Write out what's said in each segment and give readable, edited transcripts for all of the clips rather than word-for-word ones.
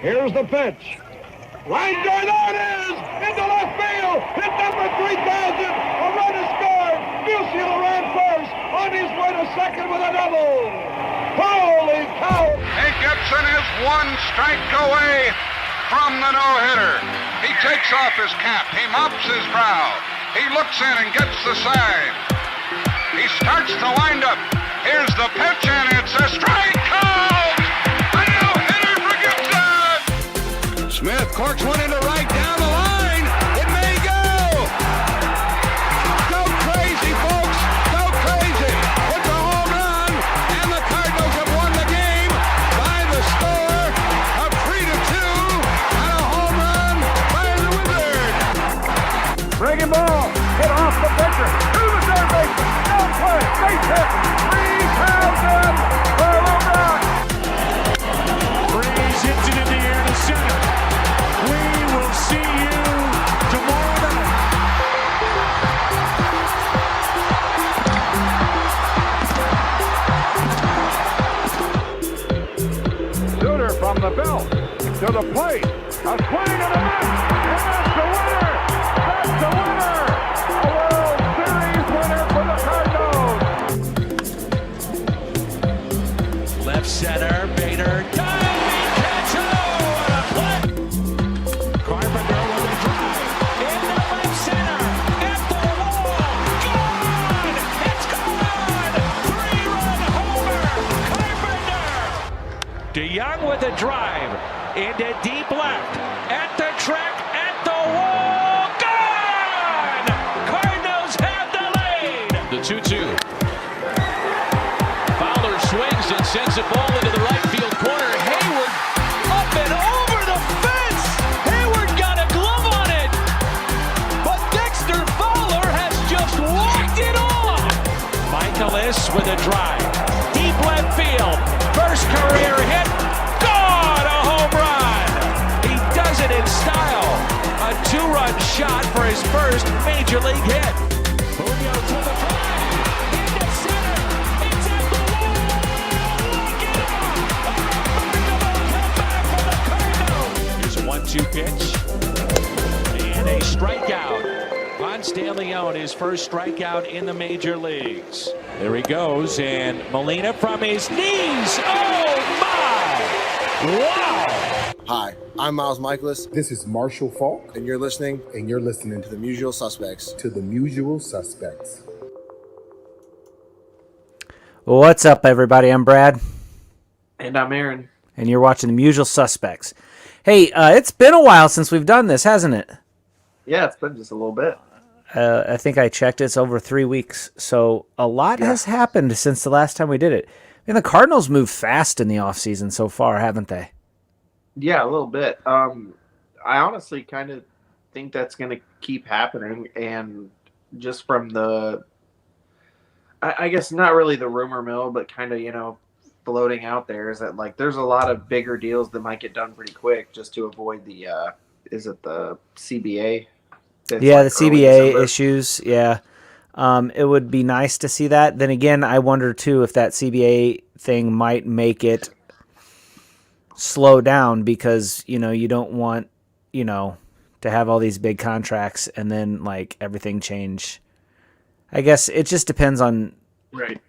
Here's the pitch. Line drive, there it is! Into left field! Hit number 3,000! A run is scored! Musiala ran first, on his way to second with a double! Holy cow! Hank Gibson is one strike away from the no-hitter. He takes off his cap. He mops his brow. He looks in and gets the sign. He starts the windup. Here's the pitch, and it's a strike called! A no-hitter for Gibson! Smith corks one into right down the line. It may go! Go crazy, folks! Go crazy! It's a home run, and the Cardinals have won the game by the score of 3-2 on a home run by the Wizard. Breaking ball, hit off the pitcher, to the third baseman, down play, base hit, 3,000 for a home run. Breeze hits it in the air to center. We will see you tomorrow night. Suter from the belt to the plate, a swing and a miss, and that's the winner! That's the winner! A World Series winner for the Cardinals! Left center, Bader, diving catch, what a play! Carpenter with a drive, into left center, at the wall, gone! It's gone! Three-run homer, Carpenter! DeYoung with a drive, into deep left, at the track, at the wall, gone! Cardinals have the lead! The 2-2. Fowler swings and sends a ball into the right field corner. Hayward up and over the fence. Hayward got a glove on it. But Dexter Fowler has just walked it on. Michaelis with a drive. Deep left field. First career hit. Gone! A home run. He does it in style. A two-run shot for his first major league hit. Julio to the drive. Into center. It's at the wall. Look it up. A remarkable comeback for the Cardinals. Here's a 1-2 pitch. And a strikeout. Ponce de Leon, his first strikeout in the major leagues. There he goes, and Molina from his knees. Oh, my! Wow! Hi, I'm Miles Michaelis, This is Marshall Falk, and you're listening and you're listening to The Usual Suspects. to The Usual Suspects. What's up, everybody? I'm Brad, And I'm Aaron. and you're watching The Usual Suspects. Hey, it's been a while since we've done this, hasn't it? Yeah, it's been just a little bit. I think I checked. It's over 3 weeks, so a lot has happened since the last time we did it. I mean, the Cardinals moved fast in the offseason so far, haven't they? Yeah, a little bit. I honestly kind of think that's going to keep happening. And just from I guess not really the rumor mill, but kind of, floating out there is that, like, there's a lot of bigger deals that might get done pretty quick just to avoid the, is it the CBA? It's Yeah, like the early CBA December. issues, yeah. It would be nice to see that. Then again, I wonder, too, if that CBA thing might make it slow down because, you don't want, to have all these big contracts and then, like, everything change. I guess it just depends on Right.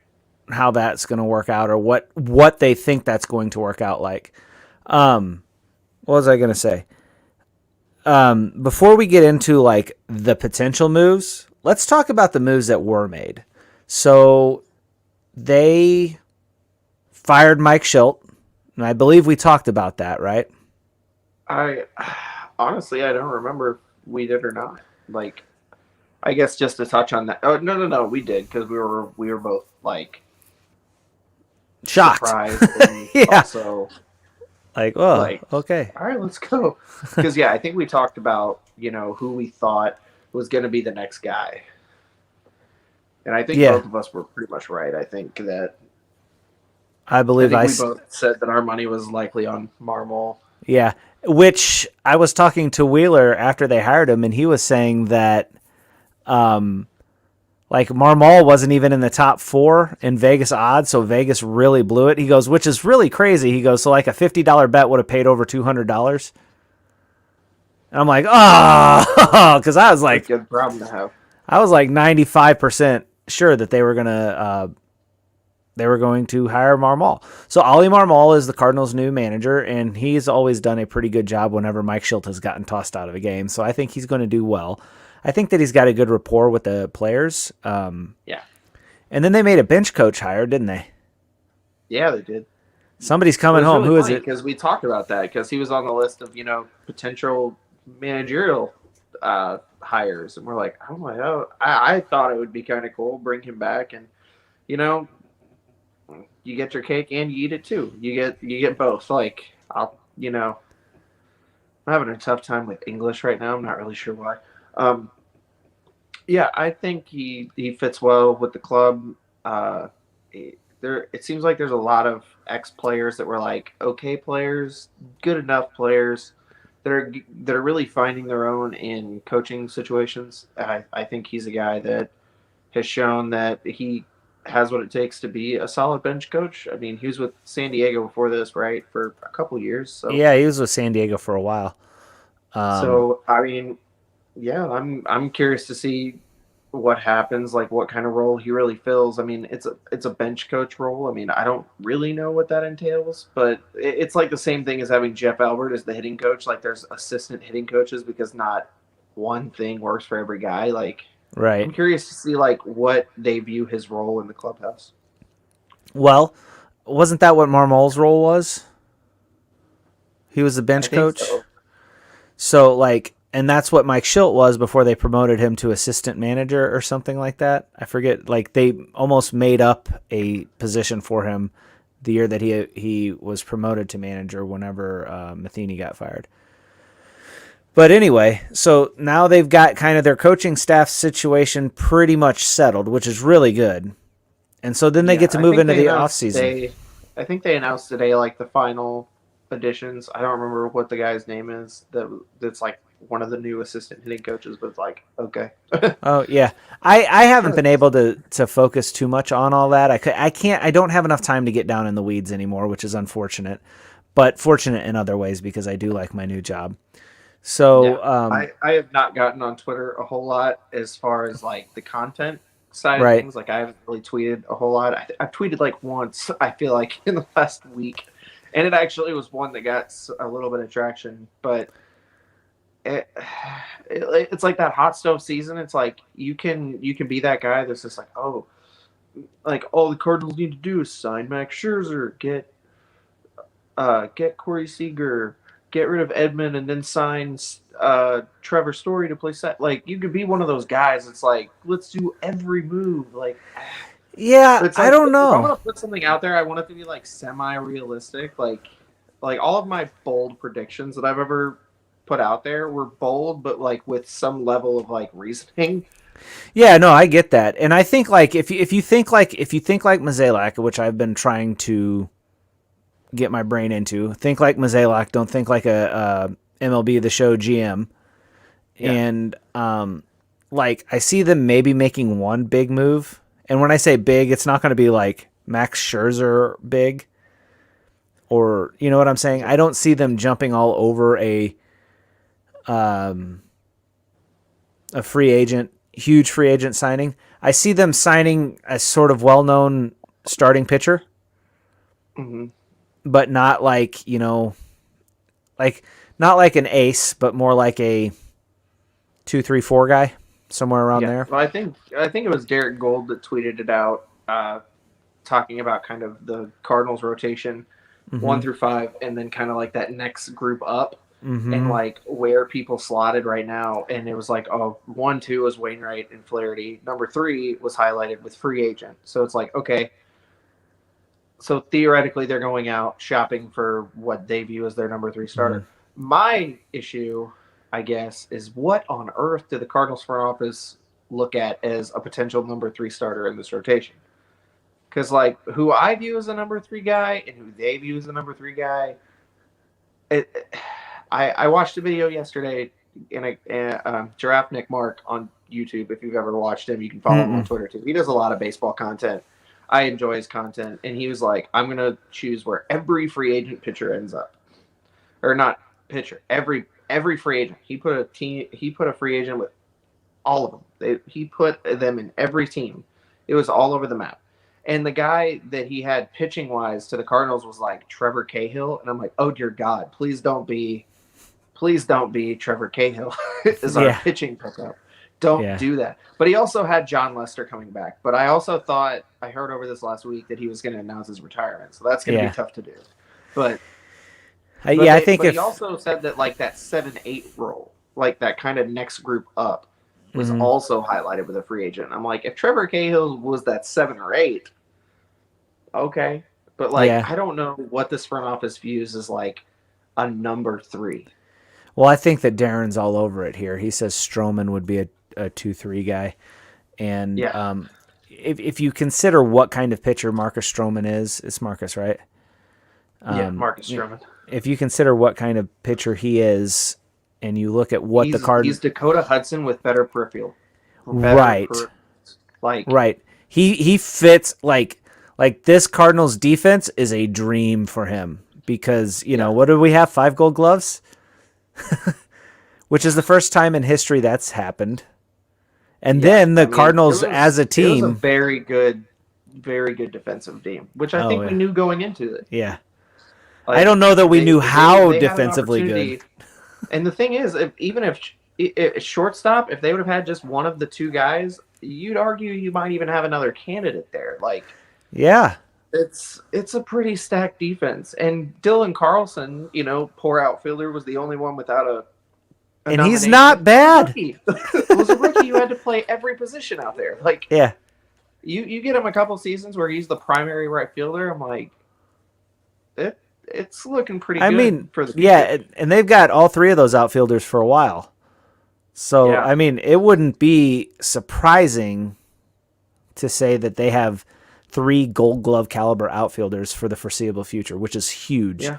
how that's going to work out or what they think that's going to work out like. What was I going to say? Before we get into, like, the potential moves, let's talk about the moves that were made. So they fired Mike Schilt, and I believe we talked about that, right? I honestly, I don't remember if we did or not. Like, I guess just to touch on that. Oh, no, we did because we were both, like, Shocked. surprised and Yeah. also Like, oh, Like, okay. all right, let's go. Because, yeah, I think we talked about, who we thought was going to be the next guy. And I think both of us were pretty much right. I think that I believe we both said that our money was likely on Marmol. Yeah, which I was talking to Wheeler after they hired him, and he was saying that Like Marmol wasn't even in the top 4 in Vegas odds, so Vegas really blew it. He goes, which is really crazy. He goes, so like a $50 bet would have paid over $200. And I'm like, oh, because I was That's a like, good problem to have. 95% sure that they were going to hire Marmol. So Ollie Marmol is the Cardinals' new manager, and he's always done a pretty good job whenever Mike Schilt has gotten tossed out of a game. So I think he's going to do well. I think that he's got a good rapport with the players. Yeah. And then they made a bench coach hire, didn't they? Yeah, they did. Somebody's coming home. Really Who is it? Because we talked about that because he was on the list of potential managerial hires, and we're like, oh my god, I thought it would be kind of cool, bring him back, and you get your cake and you eat it too. You get both. Like I'm having a tough time with English right now. I'm not really sure why. Yeah, I think he fits well with the club. It seems like there's a lot of ex-players that were like okay players, good enough players that are really finding their own in coaching situations. I think he's a guy that has shown that he has what it takes to be a solid bench coach. I mean, he was with San Diego before this, right, for a couple years. So Yeah, he was with San Diego for a while. so I mean, yeah, I'm curious to see what happens, like what kind of role he really fills. I mean, it's a bench coach role. I mean, I don't really know what that entails, but it's like the same thing as having Jeff Albert as the hitting coach. Like there's assistant hitting coaches because not one thing works for every guy. Like Right. I'm curious to see like what they view his role in the clubhouse. Well, wasn't that what Marmol's role was? He was the bench I think coach. so. So like, and that's what Mike Schilt was before they promoted him to assistant manager or something like that. I forget. Like they almost made up a position for him the year that he was promoted to manager whenever Matheny got fired. But anyway, so now they've got kind of their coaching staff situation pretty much settled, which is really good. And so then they get to move into the offseason. I think they announced today like the final additions. I don't remember what the guy's name is that's like one of the new assistant hitting coaches, but it's like, okay. Oh yeah, I haven't been able to focus too much on all that. I don't have enough time to get down in the weeds anymore, which is unfortunate, but fortunate in other ways because I do like my new job. So I have not gotten on Twitter a whole lot as far as like the content side of Right. things. Like I haven't really tweeted a whole lot. I've tweeted like once, I feel like, in the last week, and it actually was one that got a little bit of traction, but it's like that hot stove season. It's like you can be that guy that's just like, oh, like all the Cardinals need to do is sign Max Scherzer, get Corey Seager, get rid of Edmund, and then sign Trevor Story to play set. Like you could be one of those guys. It's like let's do every move. Like yeah, it's I like, don't if know. I'm gonna put something out there, I want it to be like semi-realistic. Like all of my bold predictions that I've ever put out there were bold, but like with some level of like reasoning. Yeah, no, I get that, and I think like if you think like Mozeliak, which I've been trying to get my brain into, think like Mozeliak, don't think like a MLB The Show GM, Yeah. and like I see them maybe making one big move, and when I say big, it's not going to be like Max Scherzer big, or you know what I'm saying. I don't see them jumping all over a huge free agent signing. I see them signing a sort of well-known starting pitcher, Mm-hmm. but not like, not like an ace, but more like a 2, 3, 4 guy, somewhere around there. Well, I think it was Derek Gold that tweeted it out, talking about kind of the Cardinals rotation, 1 through 5, and then kind of like that next group up. And like where people slotted right now, and it was like 1, 2 was Wainwright and Flaherty. Number 3 was highlighted with free agent. So it's like, okay, so theoretically they're going out shopping for what they view as their number 3 starter. My issue, I guess, is what on earth do the Cardinals front office look at as a potential number 3 starter in this rotation? Because like who I view as a number 3 guy and who they view as a number 3 guy, I watched a video yesterday in a Giraffe Nick Mark on YouTube. If you've ever watched him, you can follow him on Twitter too. He does a lot of baseball content. I enjoy his content, and he was like, "I'm gonna choose where every free agent pitcher ends up, or not pitcher. Every free agent. He put a free agent with all of them. He put them in every team. It was all over the map. And the guy that he had pitching wise to the Cardinals was like Trevor Cahill, and I'm like, oh dear God, please don't be Trevor Cahill is our pitching pickup. Don't do that. But he also had John Lester coming back. But I also thought, I heard over this last week that he was going to announce his retirement. So that's going to be tough to do. But I think he also said that like that 7-8 role, like that kind of next group up, was also highlighted with a free agent. I'm like, if Trevor Cahill was that 7 or 8, okay. But like, I don't know what this front office views as like a number 3. Well, I think that Darren's all over it here. He says Stroman would be a 2-3 guy. And if you consider what kind of pitcher Marcus Stroman is, it's Marcus, right? Marcus Stroman. If you consider what kind of pitcher he is, and you look at what the Cardinals... He's Dakota Hudson with better peripheral. Right. He fits, like this Cardinals defense is a dream for him. Because, you know, what do we have? 5 Gold Gloves? Which is the first time in history that's happened. And then the Cardinals as a team... It was a very good defensive team, which I think we knew going into it. Yeah. Like, I don't know that we knew how defensively good. And the thing is, even if shortstop, if they would have had just one of the 2 guys, you'd argue you might even have another candidate there. Like, it's a pretty stacked defense. And Dylan Carlson, you know, poor outfielder, was the only one without a and he's not bad. It was a rookie who had to play every position out there. Like, you get him a couple seasons where he's the primary right fielder. I'm like, it's looking pretty good for the future. And they've got all 3 of those outfielders for a while. So, I mean, it wouldn't be surprising to say that they have 3 Gold Glove caliber outfielders for the foreseeable future, which is huge. Yeah.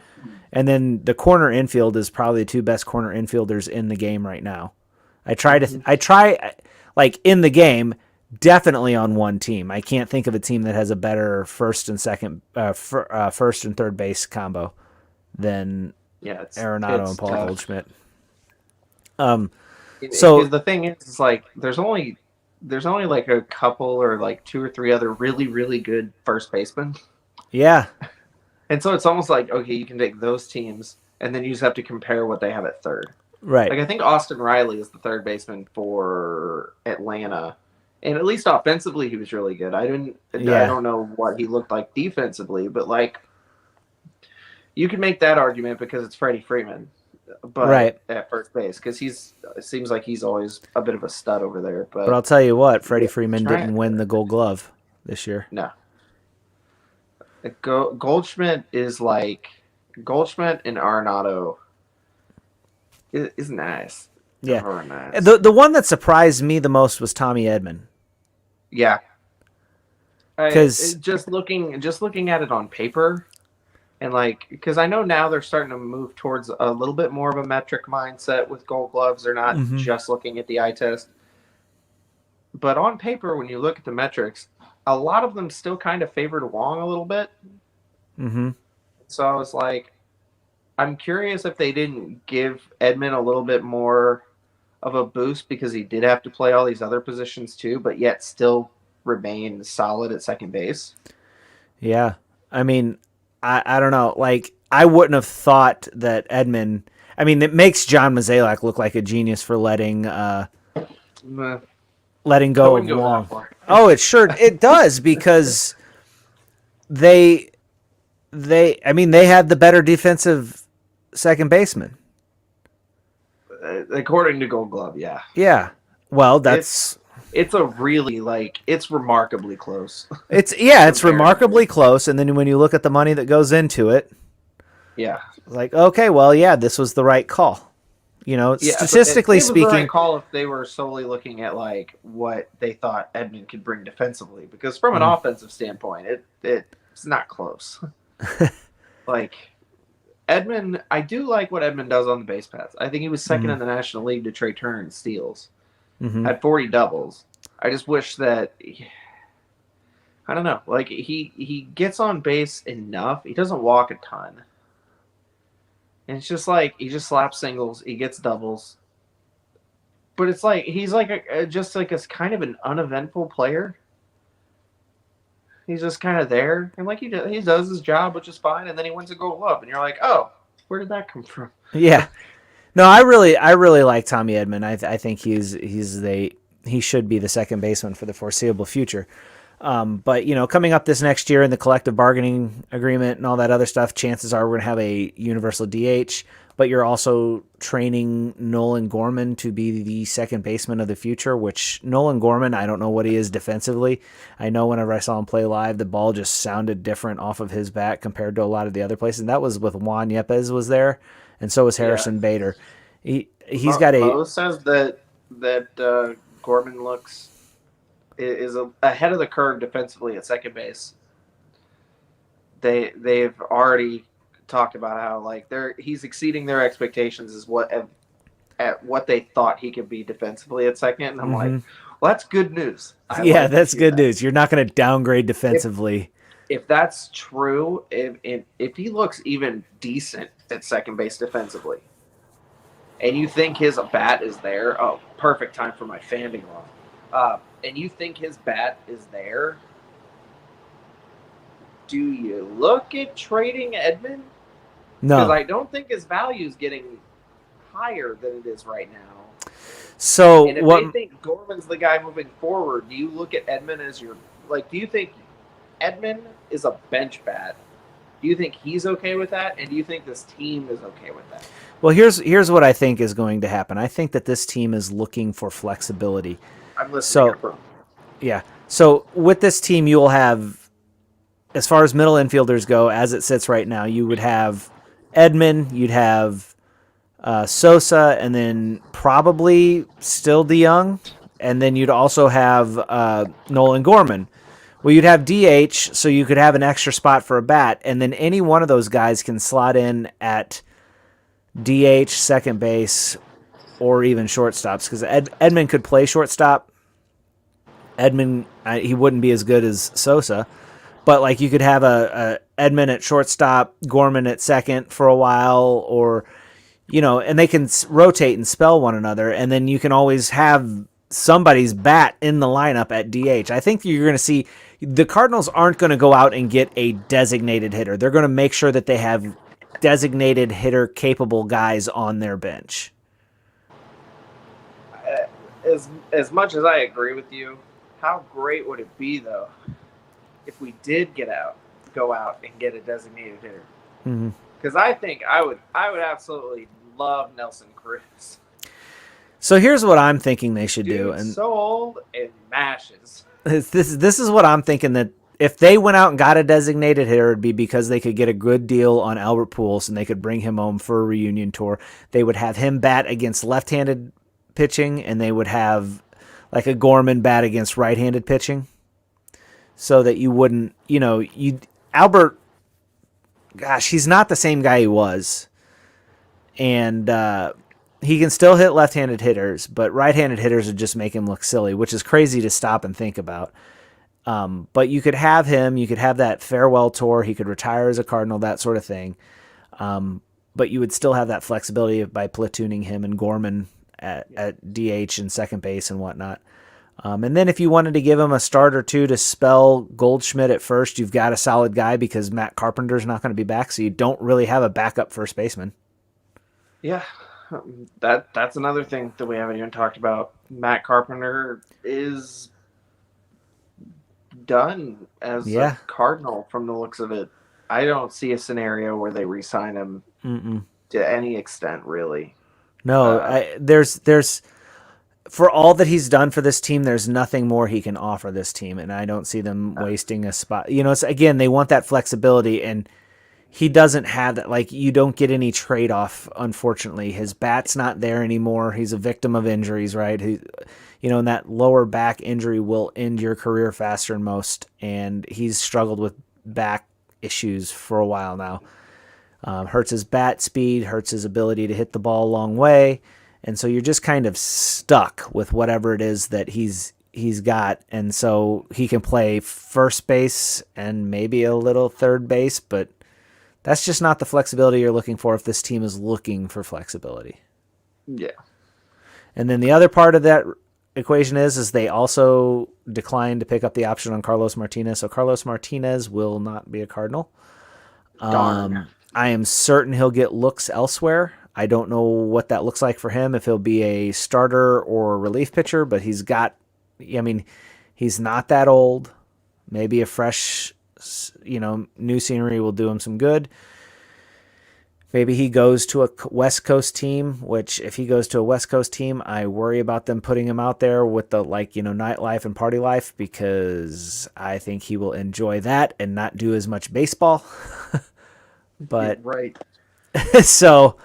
And then the corner infield is probably the 2 best corner infielders in the game right now. I try in the game, definitely on one team. I can't think of a team that has a better first and third base combo than Arenado and Paul Goldschmidt. So the thing is, it's like there's only like a couple or like 2 or 3 other really, really good first basemen. Yeah. And so it's almost like, okay, you can take those teams and then you just have to compare what they have at third. Right. Like I think Austin Riley is the third baseman for Atlanta. And at least offensively, he was really good. I don't know what he looked like defensively, but like you can make that argument because it's Freddie Freeman, but at first base, because it seems like he's always a bit of a stud over there. But I'll tell you what, Freddie Freeman didn't win the Gold Glove this year. No. Goldschmidt and Arenado is nice. Yeah. Nice. The one that surprised me the most was Tommy Edman. Yeah. Because just looking at it on paper, and because I know now they're starting to move towards a little bit more of a metric mindset with Gold Gloves. They're not just looking at the eye test. But on paper, when you look at the metrics, a lot of them still kind of favored Wong a little bit. Mm-hmm. So I was like, I'm curious if they didn't give Edman a little bit more of a boost because he did have to play all these other positions too, but yet still remain solid at second base. Yeah. I mean, I don't know. Like, I wouldn't have thought that Edman... I mean, it makes John Mozeliak look like a genius for letting go of Wong. Oh, it does, because they had the better defensive second baseman. According to Gold Glove, yeah. Yeah. Well, that's... It's a really, it's remarkably close. It's remarkably close, and then when you look at the money that goes into it, like, okay, well, yeah, this was the right call. You know, statistically speaking... It was the right call if they were solely looking at, what they thought Edman could bring defensively, because from an offensive standpoint, it's not close. Edman, I do like what Edman does on the base paths. I think he was second in the National League to Trey Turner in steals. had 40 doubles. I just wish that I don't know, like he gets on base enough. He doesn't walk a ton. And it's just like he just slaps singles, he gets doubles. But it's like he's like just like a kind of an uneventful player. He's just kind of there, and like he does his job, which is fine, and then he wins a Gold Glove, and you're like, oh, where did that come from? Yeah. No, I really like Tommy Edman. I think he should be the second baseman for the foreseeable future. But coming up this next year in the collective bargaining agreement and all that other stuff, chances are we're gonna have a universal DH. But you're also training Nolan Gorman to be the second baseman of the future, which Nolan Gorman, I don't know what he is defensively. I know whenever I saw him play live, the ball just sounded different off of his bat compared to a lot of the other places. And that was with Juan Yepes was there, and so was Harrison Bader. He's got a. Mo says that Gorman is ahead of the curve defensively at second base. They've already talked about how like he's exceeding their expectations at what they thought he could be defensively at second. And I'm like, well, that's good news. That's good news. You're not going to downgrade defensively. If that's true, if he looks even decent at second base defensively, and you think his bat is there, oh, perfect time for my fanding law. And you think his bat is there, do you look at trading Edman? No. Because I don't think his value is getting higher than it is right now. So and if they think Gorman's the guy moving forward, do you look at Edman as do you think Edman is a bench bat? Do you think he's okay with that? And do you think this team is okay with that? Well, here's what I think is going to happen. I think that this team is looking for flexibility. I'm listening. Yeah. So with this team, you will have, as far as middle infielders go, as it sits right now, you would have Edman, you'd have Sosa, and then probably still DeYoung, and then you'd also have Nolan Gorman. Well, you'd have DH, so you could have an extra spot for a bat, and then any one of those guys can slot in at DH, second base, or even shortstops, because Edman could play shortstop. Edman, he wouldn't be as good as Sosa, but like you could have a Edman at shortstop, Gorman at second for a while, or and they can rotate and spell one another, and then you can always have somebody's bat in the lineup at DH. I think you're going to see the Cardinals aren't going to go out and get a designated hitter. They're going to make sure that they have designated hitter capable guys on their bench. As much as I agree with you, how great would it be though if we did go out and get a designated hitter? Because I think I would absolutely love Nelson Cruz. So here's what I'm thinking they should do. And so old and mashes. This is what I'm thinking, that if they went out and got a designated hitter, it'd be because they could get a good deal on Albert Pujols and they could bring him home for a reunion tour. They would have him bat against left-handed pitching, and they would have like a Gorman bat against right-handed pitching, so that you wouldn't, Albert, gosh, he's not the same guy he was. And he can still hit left-handed hitters, but right-handed hitters would just make him look silly, which is crazy to stop and think about. But you could have him, you could have that farewell tour, he could retire as a Cardinal, that sort of thing. But you would still have that flexibility by platooning him and Gorman at DH and second base and whatnot. And then if you wanted to give him a start or two to spell Goldschmidt at first, you've got a solid guy because Matt Carpenter's not going to be back, so you don't really have a backup first baseman. Yeah, that's another thing that we haven't even talked about. Matt Carpenter is done as a Cardinal from the looks of it. I don't see a scenario where they re-sign him to any extent, really. No, there's for all that he's done for this team, there's nothing more he can offer this team, and I don't see them wasting a spot. It's, again, they want that flexibility, and he doesn't have that. Like, you don't get any trade-off, unfortunately. His bat's not there anymore. He's a victim of injuries, right? And that lower back injury will end your career faster than most, and he's struggled with back issues for a while now. Hurts his bat speed, hurts his ability to hit the ball a long way, And so you're just kind of stuck with whatever it is that he's got. And so he can play first base and maybe a little third base, but that's just not the flexibility you're looking for if this team is looking for flexibility. Yeah. And then the other part of that equation is they also declined to pick up the option on Carlos Martinez. So Carlos Martinez will not be a Cardinal. Darn. I am certain he'll get looks elsewhere. I don't know what that looks like for him, if he'll be a starter or a relief pitcher, but he's not that old. Maybe a fresh, new scenery will do him some good. Maybe he goes to a West Coast team, which if he goes to a West Coast team, I worry about them putting him out there with the nightlife and party life, because I think he will enjoy that and not do as much baseball. But right. So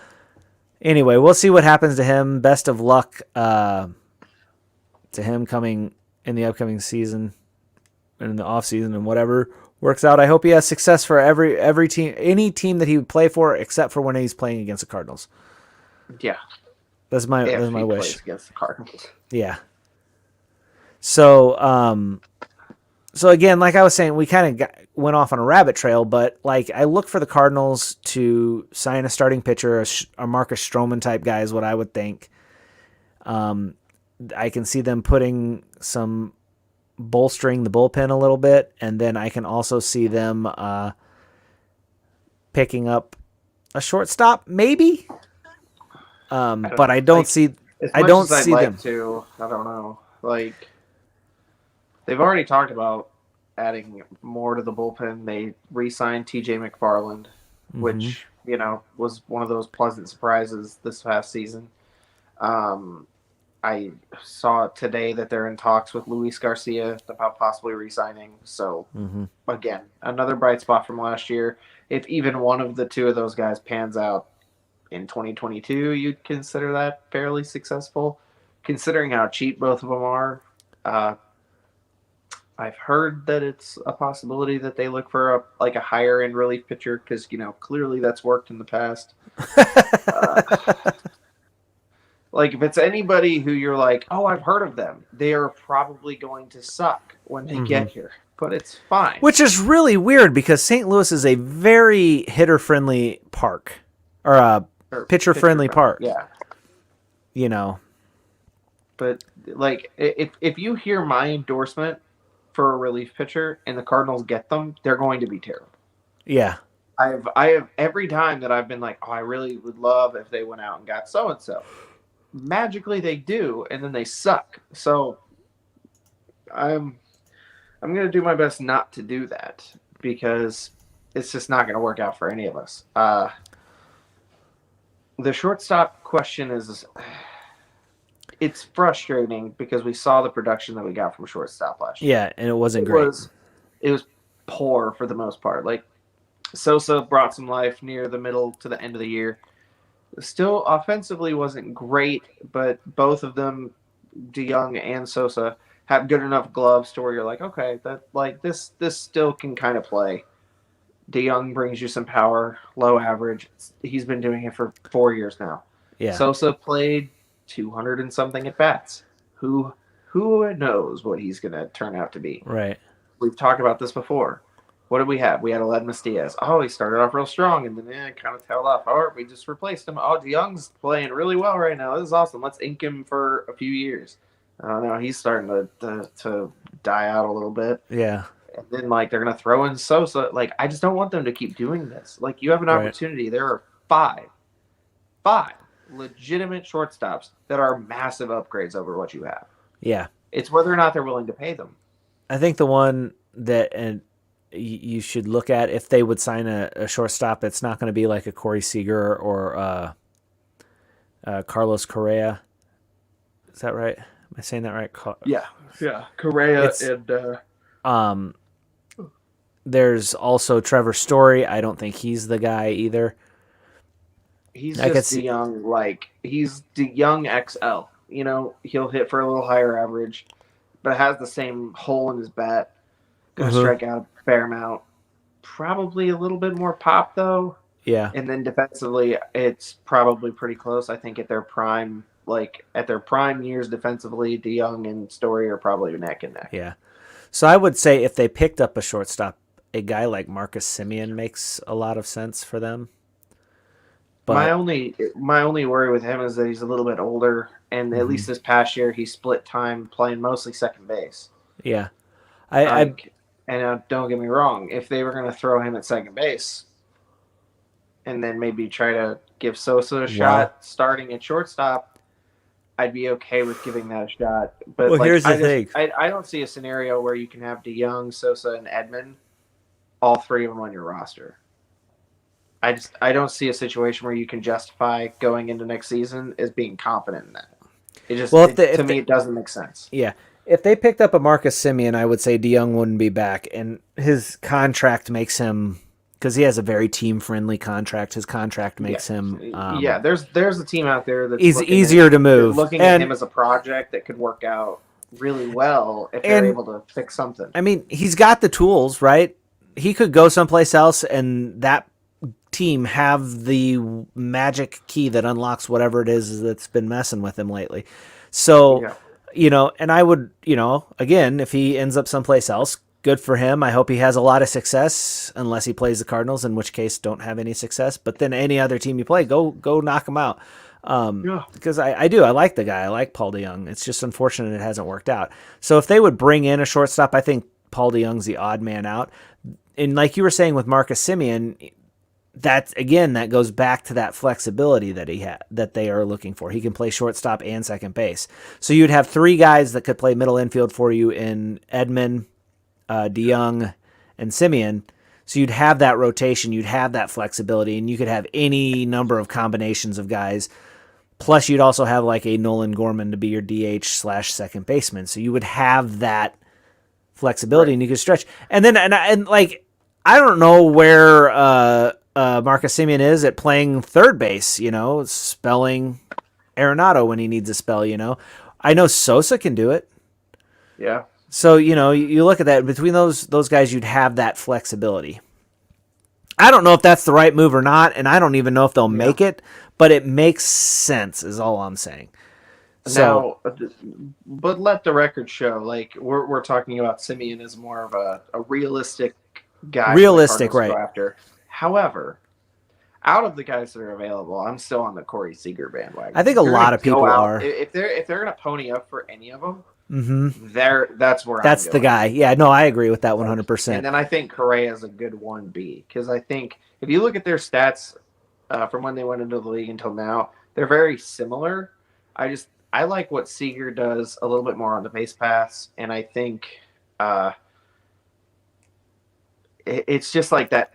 anyway, we'll see what happens to him. Best of luck to him coming in the upcoming season and in the off season and whatever works out. I hope he has success for every team, any team that he would play for, except for when he's playing against the Cardinals. Yeah. That's my He wish. plays against the Cardinals. Yeah. So, so again, like I was saying, we kind of went off on a rabbit trail, but like I look for the Cardinals to sign a starting pitcher, a Marcus Stroman type guy is what I would think. I can see them bolstering the bullpen a little bit, and then I can also see them picking up a shortstop, maybe. But I don't see. I don't see them. I don't know. Like, they've already talked about adding more to the bullpen. They re-signed T.J. McFarland, which was one of those pleasant surprises this past season. I saw today that they're in talks with Luis Garcia about possibly re-signing. So, again, another bright spot from last year. If even one of the two of those guys pans out in 2022, you'd consider that fairly successful, considering how cheap both of them are. I've heard that it's a possibility that they look for a higher-end relief pitcher because, clearly that's worked in the past. Like, if it's anybody who you're like, oh, I've heard of them, they are probably going to suck when they get here. But it's fine. Which is really weird because St. Louis is a very hitter-friendly park. Or pitcher-friendly park. Yeah. But, like, if you hear my endorsement for a relief pitcher and the Cardinals get them, they're going to be terrible. Yeah. I have every time that I've been like, oh, I really would love if they went out and got so-and-so. Magically they do, and then they suck. So I'm going to do my best not to do that because it's just not going to work out for any of us. The shortstop question is, it's frustrating because we saw the production that we got from shortstop last year. Yeah, and it wasn't great. It was poor for the most part. Like, Sosa brought some life near the middle to the end of the year. Still, offensively wasn't great, but both of them, DeYoung and Sosa, have good enough gloves to where you're like, okay, that this still can kind of play. DeYoung brings you some power, low average. He's been doing it for 4 years now. Yeah. Sosa played 200 and something at bats. Who knows what he's going to turn out to be? Right. We've talked about this before. What did we have? We had Aledmus Diaz. Oh, he started off real strong, and then kind of tailed off. Oh, we just replaced him. Oh, DeYoung's playing really well right now. This is awesome. Let's ink him for a few years. Now he's starting to die out a little bit. Yeah. And then, they're going to throw in Sosa. I just don't want them to keep doing this. You have an opportunity. There are five legitimate shortstops that are massive upgrades over what you have. Yeah. It's whether or not they're willing to pay them. I think the one that you should look at if they would sign a shortstop, it's not going to be like a Corey Seager or Carlos Correa. Is that right? Am I saying that right? Yeah. Correa and there's also Trevor Story. I don't think he's the guy either. He's just DeYoung, he's DeYoung XL. He'll hit for a little higher average, but has the same hole in his bat. Going to strike out a fair amount. Probably a little bit more pop, though. Yeah. And then defensively, it's probably pretty close. I think at their prime, like at their prime years defensively, DeYoung and Story are probably neck and neck. Yeah. So I would say if they picked up a shortstop, a guy like Marcus Simeon makes a lot of sense for them. But My only worry with him is that he's a little bit older, and at least this past year he split time playing mostly second base. yeah, And don't get me wrong, if they were going to throw him at second base, and then maybe try to give Sosa a shot starting at shortstop, I'd be okay with giving that a shot. But Well, here's the thing. I don't see a scenario where you can have DeYoung, Sosa, and Edman, all three of them on your roster. I don't see a situation where you can justify going into next season as being confident in that. To me, it doesn't make sense. Yeah. If they picked up a Marcus Simeon, I would say DeYoung wouldn't be back. And his contract makes him, because he has a very team-friendly contract, his contract makes him... there's a team out there that's easier to move. Looking at him as a project that could work out really well if they're able to fix something. I mean, he's got the tools, right? He could go someplace else and that team have the magic key that unlocks whatever it is that's been messing with him lately. So, and I would, again, if he ends up someplace else, good for him. I hope he has a lot of success, unless he plays the Cardinals, in which case don't have any success. But then any other team you play, go knock him out. Because I like the guy. I like Paul DeYoung. It's just unfortunate it hasn't worked out. So if they would bring in a shortstop, I think Paul DeYoung's the odd man out. And like you were saying with Marcus Simeon, that goes back to that flexibility that they are looking for. He can play shortstop and second base. So you'd have three guys that could play middle infield for you in Edman, DeYoung, and Simeon. So you'd have that rotation, you'd have that flexibility, and you could have any number of combinations of guys. Plus, you'd also have like a Nolan Gorman to be your DH/second baseman. So you would have that flexibility, and you could stretch. And then, I don't know where Marcus Simeon is at playing third base, spelling Arenado when he needs a spell, I know Sosa can do it. Yeah. So, you look at that, between those guys, you'd have that flexibility. I don't know if that's the right move or not, and I don't even know if they'll make it, but it makes sense is all I'm saying. So, but let the record show, like, we're talking about Simeon as more of a realistic guy. Realistic, right. After. However, out of the guys that are available, I'm still on the Corey Seager bandwagon. I think a lot of people are. If they're going to pony up for any of them, that's the guy. Yeah, no, I agree with that 100%. And then I think Correa is a good 1B, because I think if you look at their stats from when they went into the league until now, they're very similar. I like what Seager does a little bit more on the base paths, and I think it's just like that.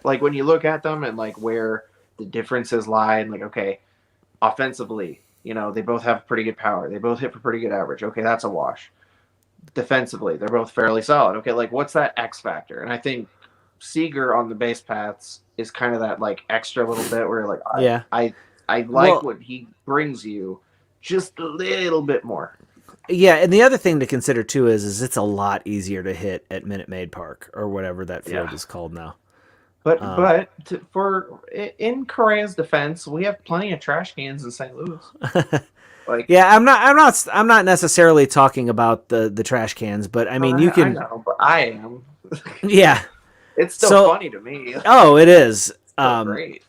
Like when you look at them and like where the differences lie, and like, okay, offensively, they both have pretty good power. They both hit for pretty good average. Okay, that's a wash. Defensively, they're both fairly solid. Okay, like what's that X factor? And I think Seager on the base paths is kind of that like extra little bit where you're like, I like what he brings you just a little bit more. Yeah, and the other thing to consider too is it's a lot easier to hit at Minute Maid Park or whatever that field is called now. But in Correa's defense, we have plenty of trash cans in St. Louis. I'm not necessarily talking about the trash cans, but I mean you can. I know, but I am. Yeah, it's still funny to me. Oh, it is. Great.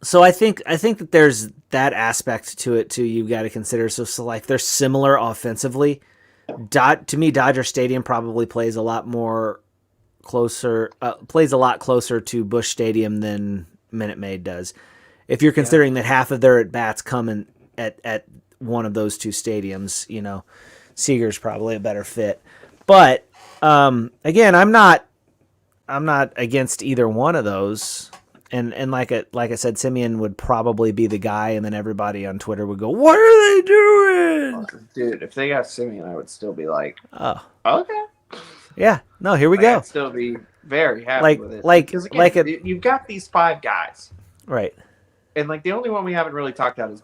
So I think that there's that aspect to it too. You've got to consider. So like they're similar offensively. To me, Dodger Stadium probably plays a lot closer to Busch Stadium than Minute Maid does. If you're considering that half of their at bats come in at one of those two stadiums, Seager's probably a better fit. But again, I'm not against either one of those. And like I said, Simeon would probably be the guy, and then everybody on Twitter would go, "What are they doing?" Dude, if they got Simeon, I would still be like, "Oh, okay." Yeah, no, here we go. I'd still be very happy with it. Because again, you've got these five guys, right? And like the only one we haven't really talked about is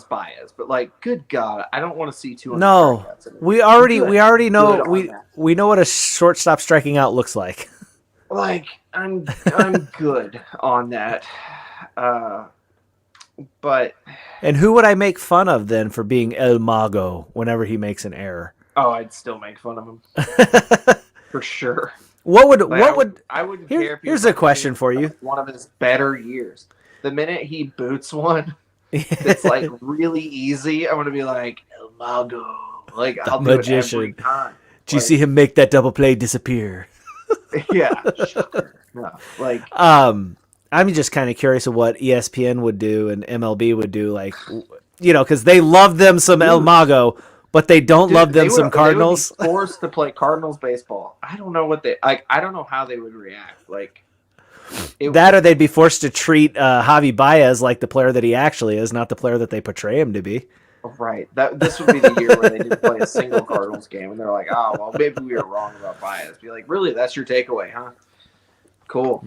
Baez. But like, good God, I don't want to see 200. No, we already know we know what a shortstop striking out looks like. Like I'm good on that. But And who would I make fun of then for being El Mago whenever he makes an error? I'd still make fun of him for sure. I wouldn't care if he here's was a on the question team for you. one of his better years. The minute he boots one that's like really easy, I'm gonna be like El Mago. Like I'll do it every time. Did you see him make that double play disappear? Yeah, shocker. No, like I'm just kind of curious of what ESPN would do and MLB would do, like, because they love them some El Mago, but they don't love them some Cardinals. They would be forced to play Cardinals baseball. I don't know what they like. I don't know how they would react. Like or they'd be forced to treat Javi Baez like the player that he actually is, not the player that they portray him to be. Right. This would be the year where they didn't play a single Cardinals game, and they're like, "Oh, well, maybe we were wrong about Baez." Be like, "Really? That's your takeaway, huh?" Cool.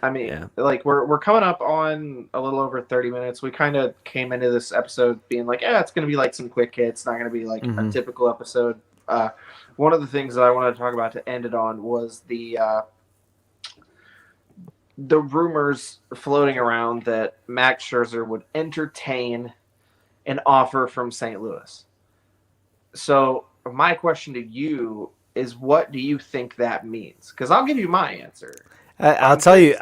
I mean, like we're coming up on a little over 30 minutes. We kind of came into this episode being like, "Yeah, it's going to be like some quick hits. Not going to be like a typical episode." One of the things that I wanted to talk about to end it on was the rumors floating around that Max Scherzer would entertain an offer from St. Louis. So my question to you is, what do you think that means? Because I'll give you my answer. I'll tell you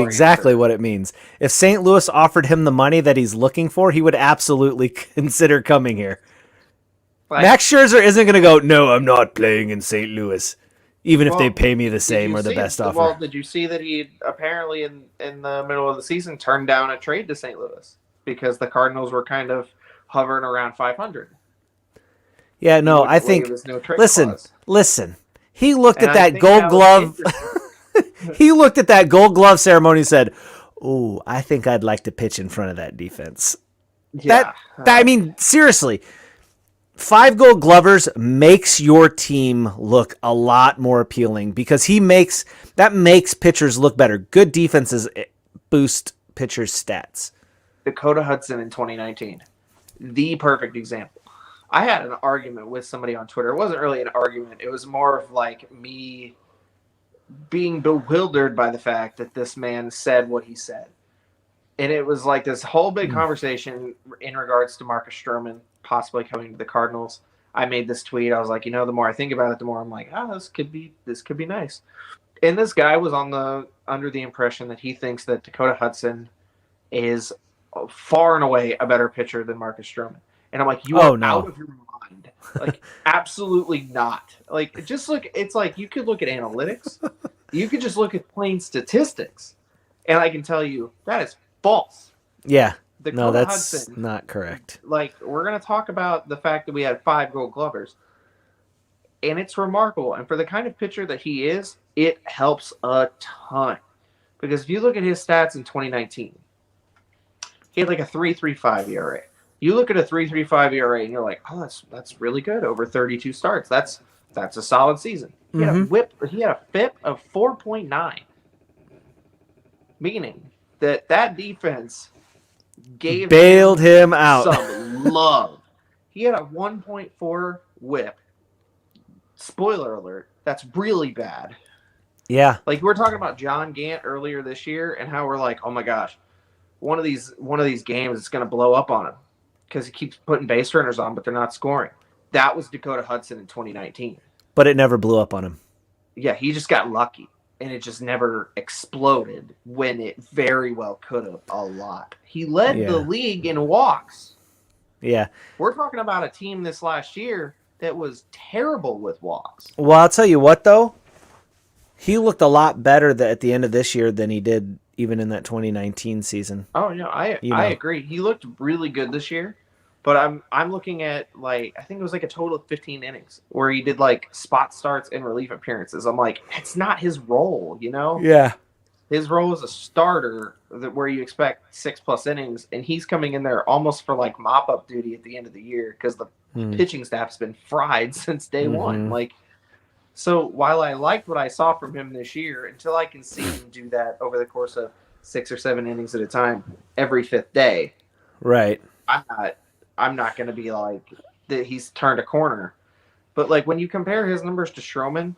exactly what it means. If St. Louis offered him the money that he's looking for, he would absolutely consider coming here. Like, Max Scherzer isn't going to go, "No, I'm not playing in St. Louis," even if they pay me the same or the best offer. Well, did you see that he apparently in the middle of the season turned down a trade to St. Louis because the Cardinals were kind of hovering around 500? Yeah, no, I think. Listen. He looked at that Gold Glove. He looked at that Gold Glove ceremony and said, "Oh, I think I'd like to pitch in front of that defense." Yeah. I mean, seriously, 5 Gold Glovers makes your team look a lot more appealing because makes pitchers look better. Good defenses boost pitchers' stats. Dakota Hudson in 2019, the perfect example. I had an argument with somebody on Twitter. It wasn't really an argument. It was more of like me being bewildered by the fact that this man said what he said. And it was like this whole big conversation in regards to Marcus Stroman possibly coming to the Cardinals. I made this tweet. I was like, the more I think about it, the more I'm like, this could be nice. And this guy was under the impression that he thinks that Dakota Hudson is far and away a better pitcher than Marcus Stroman. And I'm like, you are out of your mind. Like, absolutely not. Like, just look. It's like you could look at analytics. You could just look at plain statistics. And I can tell you that is false. Yeah. Dakota that's Hudson, not correct. Like, we're going to talk about the fact that we had 5 Gold Glovers. And it's remarkable. And for the kind of pitcher that he is, it helps a ton. Because if you look at his stats in 2019, he had like a 3.35 ERA. You look at a 3.35 ERA and you're like, that's really good over 32 starts. That's a solid season. He had a FIP of 4.9, meaning that defense bailed him out some love. He had a 1.4 WHIP. Spoiler alert, that's really bad. Yeah. Like, we're talking about John Gant earlier this year and how we're like, oh my gosh, one of these games is going to blow up on him because he keeps putting base runners on, but they're not scoring. That was Dakota Hudson in 2019. But it never blew up on him. Yeah, he just got lucky, and it just never exploded when it very well could have a lot. He led the league in walks. Yeah. We're talking about a team this last year that was terrible with walks. Well, I'll tell you what, though. He looked a lot better at the end of this year than he did even in that 2019 season. Oh, no, I agree. He looked really good this year. But I'm looking at, like, I think it was like a total of 15 innings where he did like spot starts and relief appearances. I'm like, it's not his role, Yeah. His role is a starter where you expect 6+ innings, and he's coming in there almost for like mop-up duty at the end of the year because the pitching staff's been fried since day one. Like, so while I liked what I saw from him this year, until I can see him do that over the course of 6 or 7 innings at a time every 5th day, right? I'm not going to be like that he's turned a corner. But like when you compare his numbers to Stroman,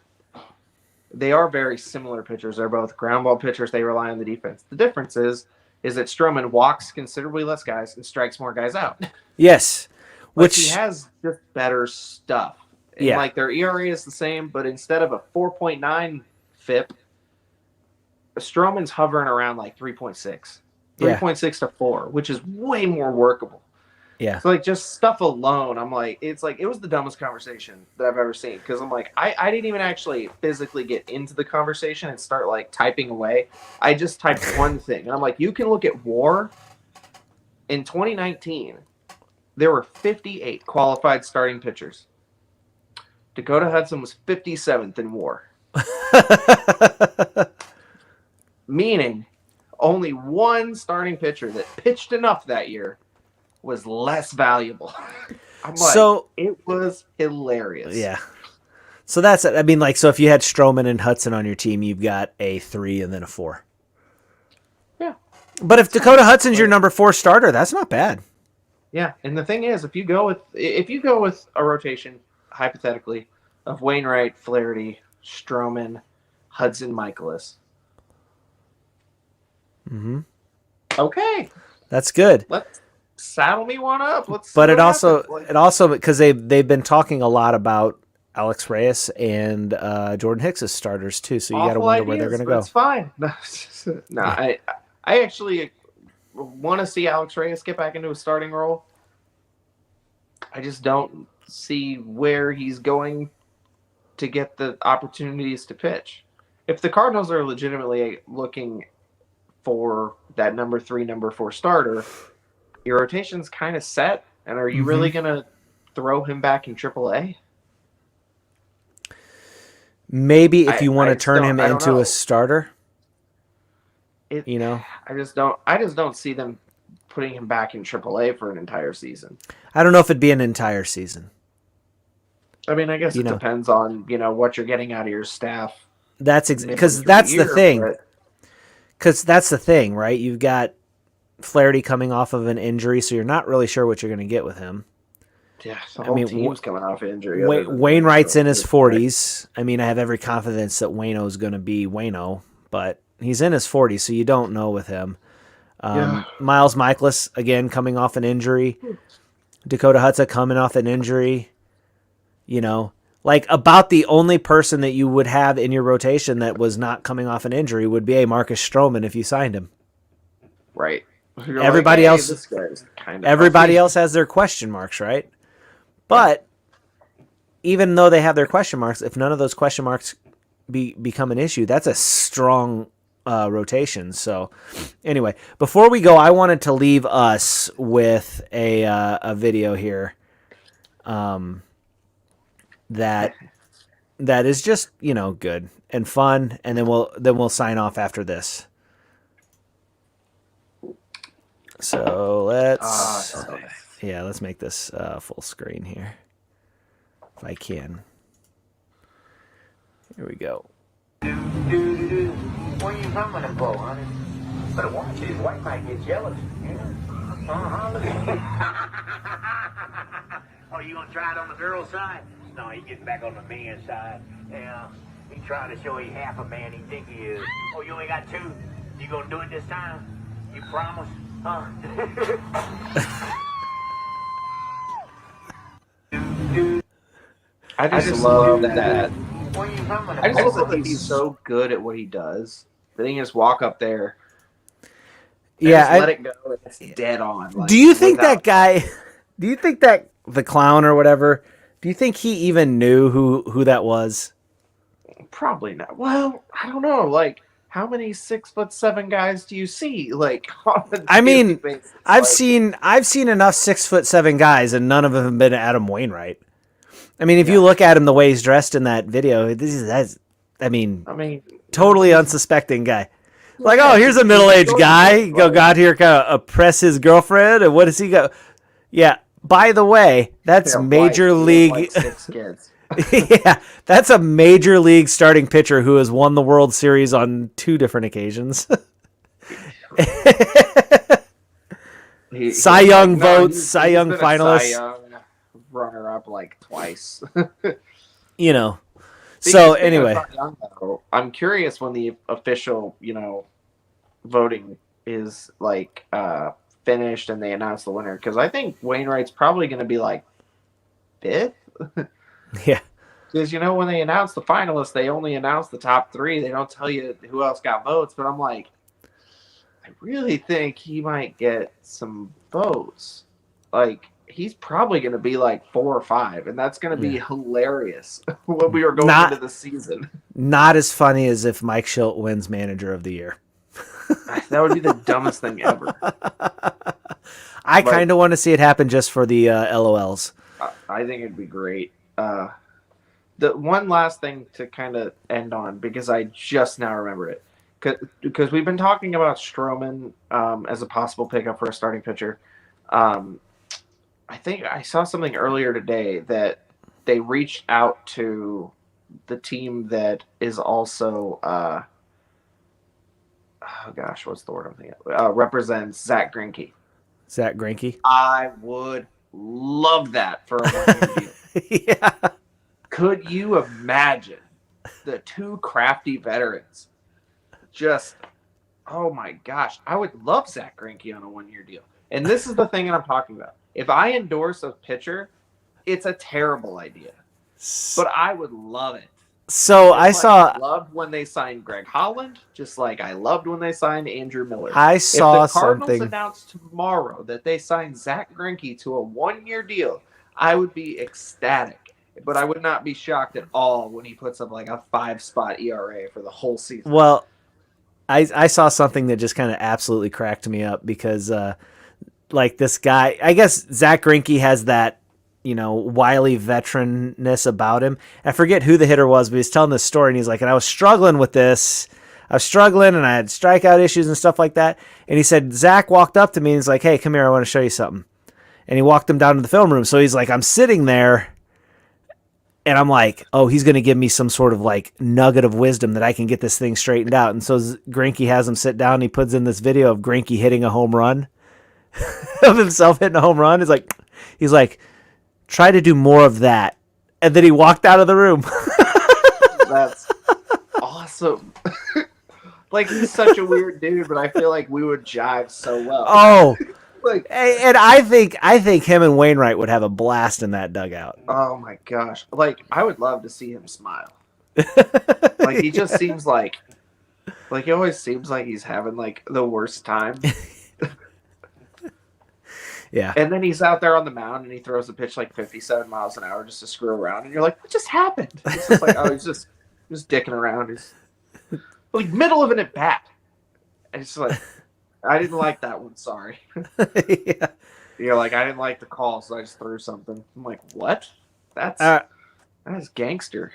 they are very similar pitchers. They're both ground ball pitchers. They rely on the defense. The difference is is that Stroman walks considerably less guys and strikes more guys out. Yes. Which he Which, has just better stuff. And yeah. like their ERA is the same, but instead of a 4.9 FIP, Stroman's hovering around like 3.6. 3.6 to 4, which is way more workable. Yeah. So like just stuff alone, I'm like, it's like it was the dumbest conversation that I've ever seen. Because I'm like, I didn't even actually physically get into the conversation and start like typing away. I just typed one thing. And I'm like, you can look at WAR in 2019. There were 58 qualified starting pitchers. Dakota Hudson was 57th in WAR. Meaning only one starting pitcher that pitched enough that year was less valuable. I'm like, so it was hilarious. Yeah. So that's, I mean, like, so if you had Stroman and Hudson on your team, you've got a 3 and then a 4. Yeah. But if Dakota Hudson's your number 4 starter, that's not bad. Yeah, and the thing is, if you go with a rotation, hypothetically, of Wainwright, Flaherty, Stroman, Hudson, Michaelis. Mm-hmm. Okay. That's good. Let's saddle me one up. But it also because they've been talking a lot about Alex Reyes and Jordan Hicks as starters too, so you got to wonder where they're going to go. It's fine. No, I actually want to see Alex Reyes get back into a starting role. I just don't see where he's going to get the opportunities to pitch. If the Cardinals are legitimately looking for that number 3, number 4 starter, your rotation's kind of set. And are you really going to throw him back in AAA? Maybe if you want to turn him into a starter. I just don't see them putting him back in AAA for an entire season. I don't know if it'd be an entire season. I mean, I guess it depends on, what you're getting out of your staff. That's because that's the thing. Because that's the thing, right? You've got Flaherty coming off of an injury, so you're not really sure what you're going to get with him. Yeah, the whole team's coming off injury. Wainwright's in his 40s. I mean, I have every confidence that Waino's going to be Waino, but he's in his 40s, so you don't know with him. Miles Michaelis, again, coming off an injury. Dakota Hudson coming off an injury. Like about the only person that you would have in your rotation that was not coming off an injury would be a Marcus Stroman if you signed him. Right. Everybody else has their question marks, right? But even though they have their question marks, if none of those question marks become an issue, that's a strong rotation. So anyway, before we go, I wanted to leave us with a video here that is just, good and fun, and then we'll sign off after this. So let's make this full screen here if I can. Here we go. Where you coming to go, honey? Better watch it. His wife might get jealous. Look at Oh, you gonna try it on the girl's side? No, he getting back on the man's side. Yeah, he trying to show you half a man he think he is. Oh, you only got 2. You gonna do it this time? You promise? Huh? I just love that. Where you coming I just love that he's so good at what he does that he can just walk up there. Let it go. It's dead on. Do you think that guy? Do you think that the clown or whatever? Do you think he even knew who that was? Probably not. Well, I don't know. Like, how many 6'7" guys do you see? Like, I mean, I've seen enough 6'7" guys, and none of them have been Adam Wainwright. I mean, if you look at him the way he's dressed in that video, totally unsuspecting guy. Like, oh, here's a middle-aged guy. Got here, kind of oppress his girlfriend, and what does he go? Yeah. By the way, that's major league. Like 6 kids. Yeah, that's a major league starting pitcher who has won the World Series on 2 different occasions. Cy Young votes, Cy Young finalists. Cy Young runner-up like twice. So anyway, I'm curious when the official, voting is like finished and they announce the winner, because I think Wainwright's probably going to be like 5th. Yeah. Because when they announce the finalists, they only announce the top 3. They don't tell you who else got votes. But I'm like, I really think he might get some votes. Like, he's probably going to be like 4 or 5, and that's going to be hilarious when we are going into the season. Not as funny as if Mike Schilt wins Manager of the Year. That would be the dumbest thing ever. I kind of want to see it happen just for the LOLs. I think it'd be great. The one last thing to kind of end on, because I just now remember it, because we've been talking about Stroman as a possible pickup for a starting pitcher. I think I saw something earlier today that they reached out to the team that is also what's the word I'm thinking of? Represents Zach Greinke. Zach Greinke? I would love that for a 1-year deal. Yeah. Could you imagine the 2 crafty veterans? Just, oh my gosh. I would love Zach Greinke on a 1-year deal. And this is the thing that I'm talking about. If I endorse a pitcher, it's a terrible idea. But I would love it. So I loved when they signed Greg Holland, just like I loved when they signed Andrew Miller. I saw if the Cardinals something announced tomorrow that they signed Zach Greinke to a 1-year deal, I would be ecstatic. But I would not be shocked at all when he puts up like a 5-spot ERA for the whole season. Well, I saw something that just kind of absolutely cracked me up because, like this guy, I guess Zach Greinke has that, wily veteranness about him. I forget who the hitter was, but he's telling this story and he's like, and I was struggling with this. I was struggling and I had strikeout issues and stuff like that. And he said, Zach walked up to me and he's like, hey, come here, I want to show you something. And he walked him down to the film room. So he's like, I'm sitting there. And I'm like, oh, he's going to give me some sort of like nugget of wisdom that I can get this thing straightened out. And so Greinke has him sit down. And he puts in this video of Greinke hitting a home run, of himself hitting a home run. He's like, try to do more of that. And then he walked out of the room. That's awesome. Like, he's such a weird dude, but I feel like we would jive so well. Oh, and I think him and Wainwright would have a blast in that dugout. Oh my gosh! Like, I would love to see him smile. Like, he just seems like he always seems like he's having like the worst time. Yeah. And then he's out there on the mound and he throws a pitch like 57 miles an hour just to screw around, and you're like, what just happened? It's just like, oh, he's just dicking around. He's like middle of an at bat. And it's like, I didn't like that one. Sorry. Yeah. You're like, I didn't like the call, so I just threw something. I'm like, what? That's gangster.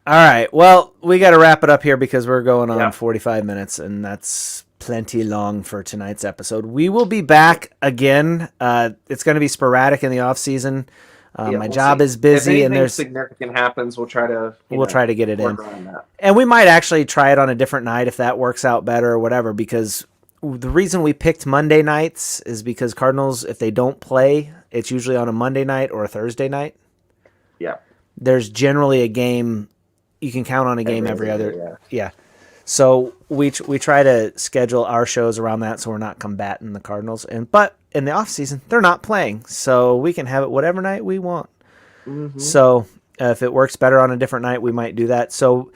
All right. Well, we got to wrap it up here because we're going on 45 minutes, and that's plenty long for tonight's episode. We will be back again. It's going to be sporadic in the off season. My job is busy, if and there's significant happens. We'll try to get it in, and we might actually try it on a different night if that works out better or whatever, because the reason we picked Monday nights is because Cardinals, if they don't play, it's usually on a Monday night or a Thursday night. Yeah. There's generally a game. You can count on a game every other. Yeah. So we try to schedule our shows around that so we're not combating the Cardinals. But in the off season, they're not playing, so we can have it whatever night we want. Mm-hmm. So if it works better on a different night, we might do that. So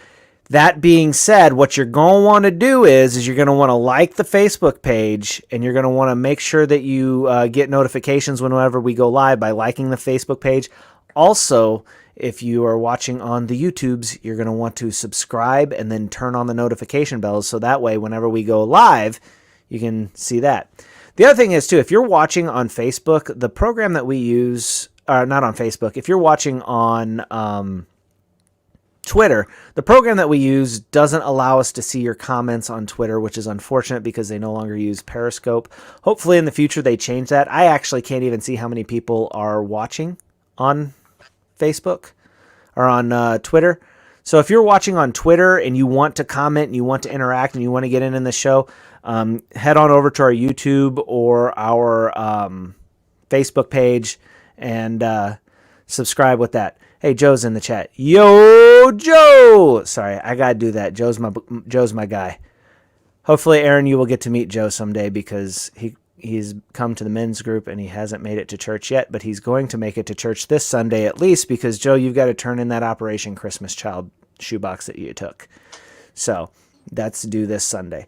that being said, what you're going to want to do is you're going to want to like the Facebook page, and you're going to want to make sure that you get notifications whenever we go live by liking the Facebook page. Also, if you are watching on the YouTubes, you're going to want to subscribe and then turn on the notification bells, so that way whenever we go live, you can see that. The other thing is, too, if you're watching on Facebook, the program that we use, not on Facebook, if you're watching on Twitter, the program that we use doesn't allow us to see your comments on Twitter, which is unfortunate because they no longer use Periscope. Hopefully in the future they change that. I actually can't even see how many people are watching on Facebook or on Twitter. So if you're watching on Twitter and you want to comment and you want to interact and you want to get in the show, head on over to our YouTube or our Facebook page and subscribe with that. Hey, Joe's in the chat. Yo, Joe! Sorry, I gotta do that. Joe's my guy. hopefully, Aaron, you will get to meet Joe someday because he's come to the men's group and he hasn't made it to church yet, but he's going to make it to church this Sunday at least because, Joe, you've got to turn in that Operation Christmas Child shoebox that you took. So that's due this Sunday.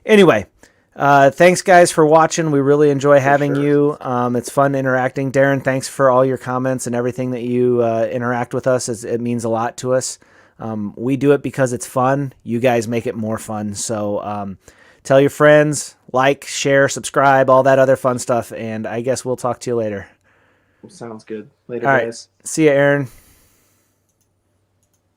Anyway, thanks, guys, for watching. We really enjoy having you. It's fun interacting. Darren, thanks for all your comments and everything that you interact with us. It means a lot to us. We do it because it's fun. You guys make it more fun. So tell your friends, like, share, subscribe, all that other fun stuff. And I guess we'll talk to you later. Sounds good. Later, all right. guys. See you, Aaron.